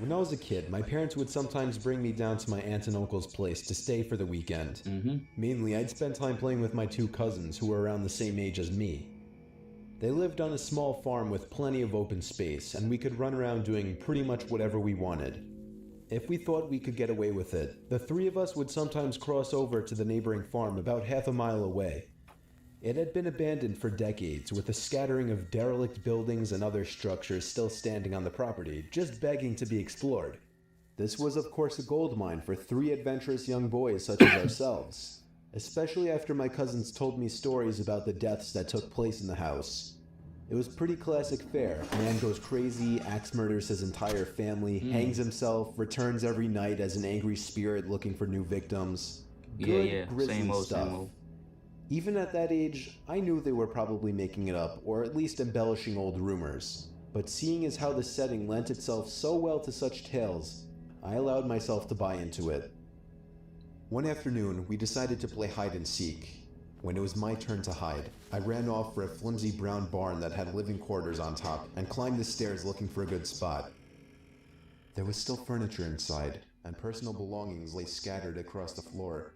When I was a kid, my parents would sometimes bring me down to my aunt and uncle's place to stay for the weekend. Mainly, I'd spend time playing with my two cousins who were around the same age as me. They lived on a small farm with plenty of open space, and we could run around doing pretty much whatever we wanted. If we thought we could get away with it, the three of us would sometimes cross over to the neighboring farm about half a mile away. It had been abandoned for decades, with a scattering of derelict buildings and other structures still standing on the property, just begging to be explored. This was of course a gold mine for three adventurous young boys such as ourselves, especially after my cousins told me stories about the deaths that took place in the house. It was pretty classic fare. Man goes crazy, axe murders his entire family, hangs himself, returns every night as an angry spirit looking for new victims. Good, grisly Same old, stuff. same old. Even at that age, I knew they were probably making it up, or at least embellishing old rumors. But seeing as how the setting lent itself so well to such tales, I allowed myself to buy into it. One afternoon, we decided to play hide and seek. When it was my turn to hide, I ran off for a flimsy brown barn that had living quarters on top and climbed the stairs looking for a good spot. There was still furniture inside, and personal belongings lay scattered across the floor.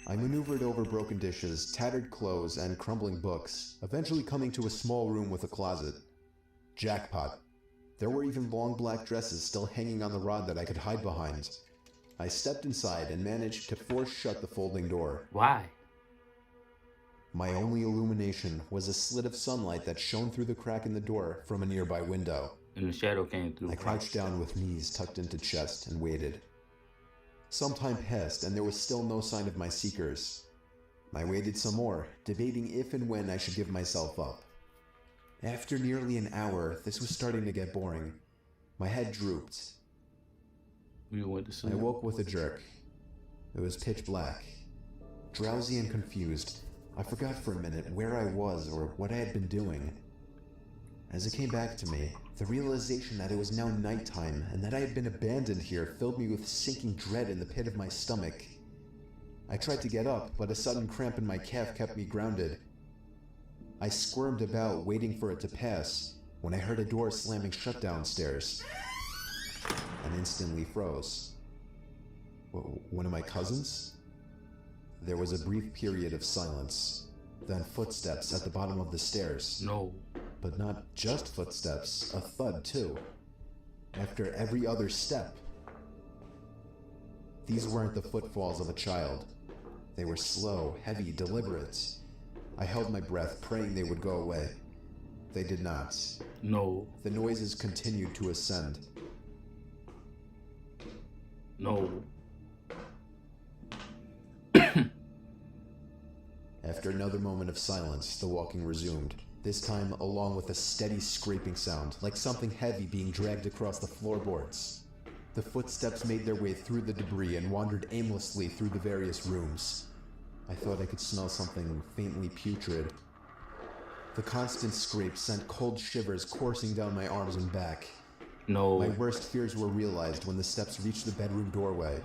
I maneuvered over broken dishes, tattered clothes, and crumbling books, eventually coming to a small room with a closet. Jackpot. There were even long black dresses still hanging on the rod that I could hide behind. I stepped inside and managed to force shut the folding door. Why? My only illumination was a slit of sunlight that shone through the crack in the door from a nearby window. And the shadow came through. I crouched down with knees tucked into chest and waited. Some time passed and there was still no sign of my seekers. I waited some more, debating if and when I should give myself up. After nearly an hour, this was starting to get boring. My head drooped. We went to sleep. I woke with a jerk. It was pitch black. Drowsy and confused, I forgot for a minute where I was or what I had been doing. As it came back to me, the realization that it was now nighttime and that I had been abandoned here filled me with sinking dread in the pit of my stomach. I tried to get up, but a sudden cramp in my calf kept me grounded. I squirmed about, waiting for it to pass, when I heard a door slamming shut downstairs, and instantly froze. One of my cousins? There was a brief period of silence, then footsteps at the bottom of the stairs. No. But not just footsteps, a thud too. After every other step. These weren't the footfalls of a child. They were slow, heavy, deliberate. I held my breath, praying they would go away. They did not. No. The noises continued to ascend. No. After another moment of silence, the walking resumed. This time along with a steady scraping sound, like something heavy being dragged across the floorboards. The footsteps made their way through the debris and wandered aimlessly through the various rooms. I thought I could smell something faintly putrid. The constant scrape sent cold shivers coursing down my arms and back. No. My worst fears were realized when the steps reached the bedroom doorway.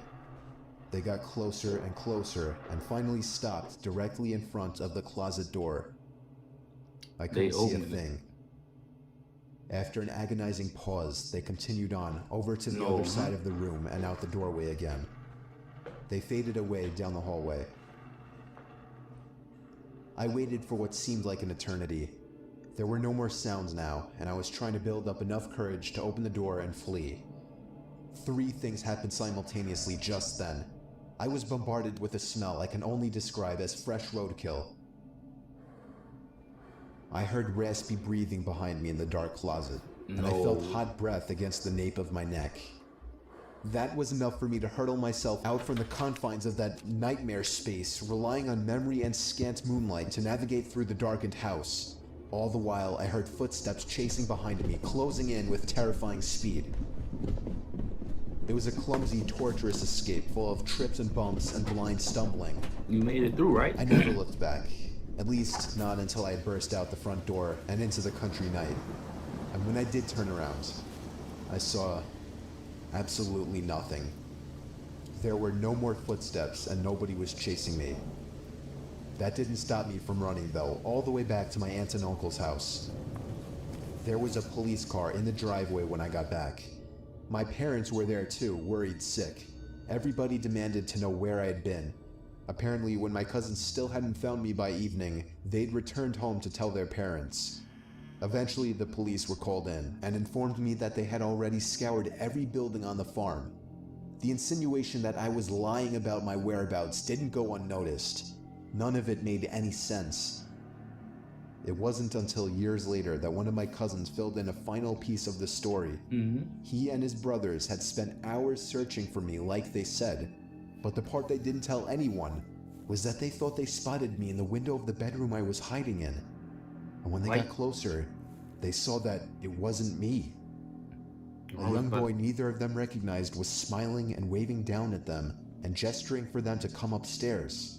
They got closer and closer and finally stopped directly in front of the closet door. I couldn't see a thing. After an agonizing pause, they continued on, over to the other side of the room and out the doorway again. They faded away down the hallway. I waited for what seemed like an eternity. There were no more sounds now, and I was trying to build up enough courage to open the door and flee. Three things happened simultaneously just then. I was bombarded with a smell I can only describe as fresh roadkill. I heard raspy breathing behind me in the dark closet, and I felt hot breath against the nape of my neck. That was enough for me to hurtle myself out from the confines of that nightmare space, relying on memory and scant moonlight to navigate through the darkened house. All the while, I heard footsteps chasing behind me, closing in with terrifying speed. It was a clumsy, torturous escape full of trips and bumps and blind stumbling. You made it through, right? I never looked back. At least, not until I had burst out the front door and into the country night. And when I did turn around, I saw absolutely nothing. There were no more footsteps and nobody was chasing me. That didn't stop me from running, though, all the way back to my aunt and uncle's house. There was a police car in the driveway when I got back. My parents were there too, worried sick. Everybody demanded to know where I had been. Apparently, when my cousins still hadn't found me by evening, they'd returned home to tell their parents. Eventually, the police were called in and informed me that they had already scoured every building on the farm. The insinuation that I was lying about my whereabouts didn't go unnoticed. None of it made any sense. It wasn't until years later that one of my cousins filled in a final piece of the story. He and his brothers had spent hours searching for me like they said, but the part they didn't tell anyone was that they thought they spotted me in the window of the bedroom I was hiding in. And when they got closer, they saw that it wasn't me. A young boy neither of them recognized was smiling and waving down at them and gesturing for them to come upstairs.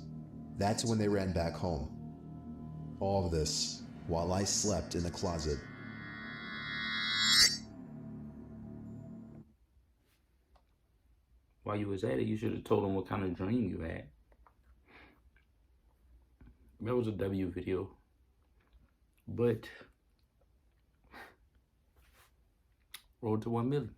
That's when they ran back home. All of this while I slept in the closet. While you was at it, you should have told them what kind of dream you had. That was a W video. But road to 1 million.